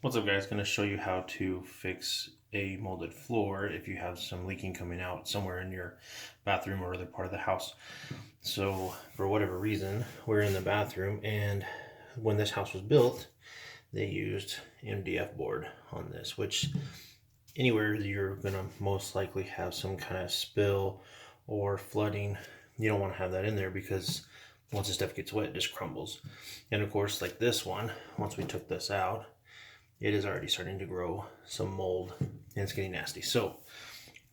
What's up, guys? Going to show you how to fix a molded floor if you have some leaking coming out somewhere in your bathroom or other part of the house. So for whatever reason, we're in the bathroom, and when this house was built, they used MDF board on this, which anywhere you're going to most likely have some kind of spill or flooding, you don't want to have that in there, because once the stuff gets wet, it just crumbles. And of course, like this one, once we took this out, it is already starting to grow some mold and it's getting nasty. So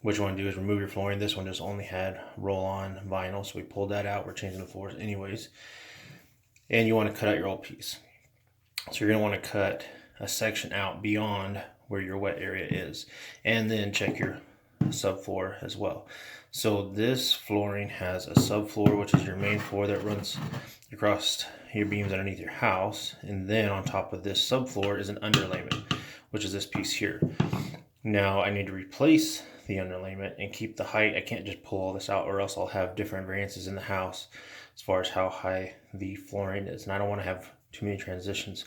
what you want to do is remove your flooring. This one just only had roll-on vinyl, so we pulled that out. We're changing the floors anyways. And you want to cut out your old piece. So you're going to want to cut a section out beyond where your wet area is, and then check your subfloor as well. So this flooring has a subfloor, which is your main floor that runs across your beams underneath your house, and then on top of this subfloor is an underlayment, which is this piece here. Now I need to replace the underlayment and keep the height. I can't just pull all this out, or else I'll have different variances in the house as far as how high the flooring is, and I don't want to have too many transitions.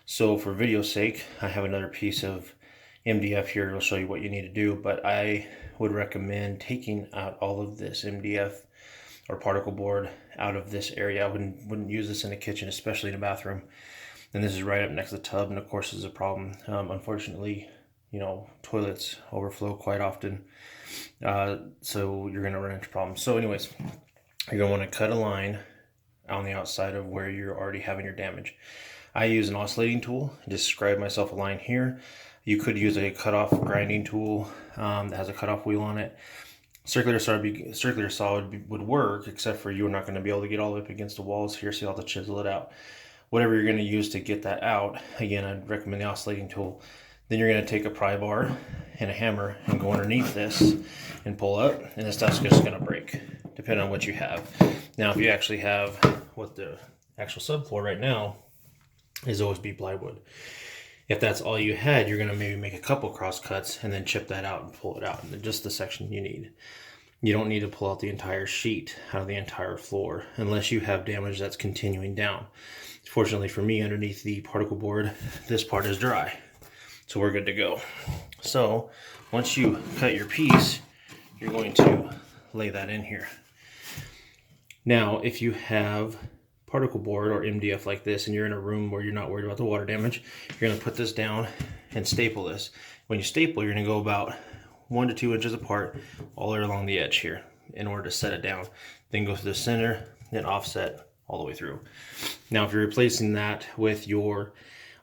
So for video's sake, I have another piece of MDF here. It'll show you what you need to do, but I would recommend taking out all of this MDF or particle board out of this area. I wouldn't use this in the kitchen, especially in the bathroom. And this is right up next to the tub, and of course this is a problem. Unfortunately, you know, toilets overflow quite often, so you're going to run into problems. So anyways, you're going to want to cut a line on the outside of where you're already having your damage. I use an oscillating tool. I just scribe myself a line here. You could use a cutoff grinding tool that has a cutoff wheel on it. Circular saw would work, except for you're not going to be able to get all the way up against the walls here, so you'll have to chisel it out. Whatever you're going to use to get that out, again, I'd recommend the oscillating tool. Then you're going to take a pry bar and a hammer and go underneath this and pull up, and this stuff's just going to break, depending on what you have. Now, if you actually have what the actual subfloor right now is OSB plywood. If that's all you had, you're going to maybe make a couple cross cuts and then chip that out and pull it out, and just the section you need. You don't need to pull out the entire sheet out of the entire floor unless you have damage that's continuing down. Fortunately for me, underneath the particle board, this part is dry, so we're good to go. So once you cut your piece, you're going to lay that in here. Now, if you have particle board or MDF like this, and you're in a room where you're not worried about the water damage, you're going to put this down and staple this. When you staple, you're going to go about 1 to 2 inches apart all the way along the edge here in order to set it down. Then go through the center, then offset all the way through. Now, if you're replacing that with your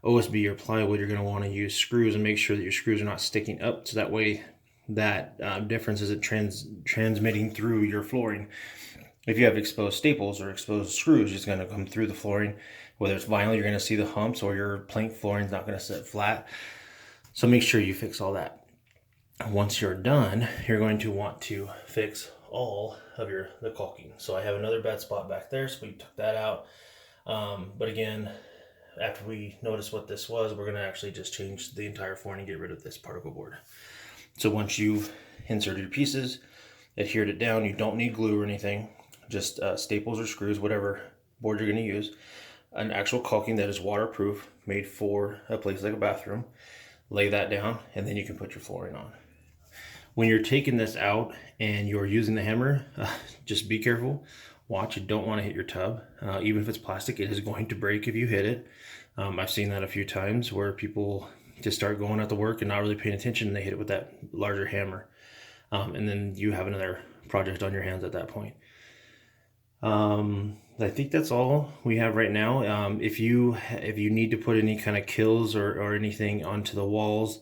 OSB or plywood, you're going to want to use screws and make sure that your screws are not sticking up, so that way that difference isn't transmitting through your flooring. If you have exposed staples or exposed screws, it's going to come through the flooring. Whether it's vinyl, you're going to see the humps, or your plank flooring is not going to sit flat. So make sure you fix all that. Once you're done, you're going to want to fix all of the caulking. So I have another bad spot back there, so we took that out. But again, after we notice what this was, we're going to actually just change the entire flooring and get rid of this particle board. So once you've inserted your pieces, adhered it down, you don't need glue or anything. Just staples or screws, whatever board you're going to use. An actual caulking that is waterproof, made for a place like a bathroom. Lay that down, and then you can put your flooring on. When you're taking this out and you're using the hammer, just be careful. Watch, you don't want to hit your tub. Even if it's plastic, it is going to break if you hit it. I've seen that a few times where people just start going out to work and not really paying attention, and they hit it with that larger hammer. And then you have another project on your hands at that point. I think that's all we have right now. If you need to put any kind of kills or anything onto the walls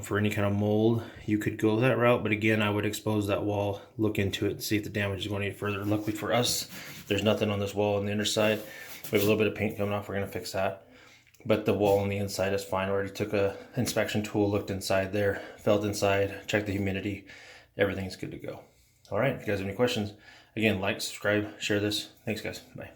for any kind of mold, you could go that route. But again, I would expose that wall, look into it, and see if the damage is going any further. Luckily for us, there's nothing on this wall on the underside. We have a little bit of paint coming off. We're going to fix that. But the wall on the inside is fine. I already took a inspection tool, looked inside there, felt inside, checked the humidity. Everything's good to go. All right, if you guys have any questions, again, like, subscribe, share this. Thanks, guys. Bye.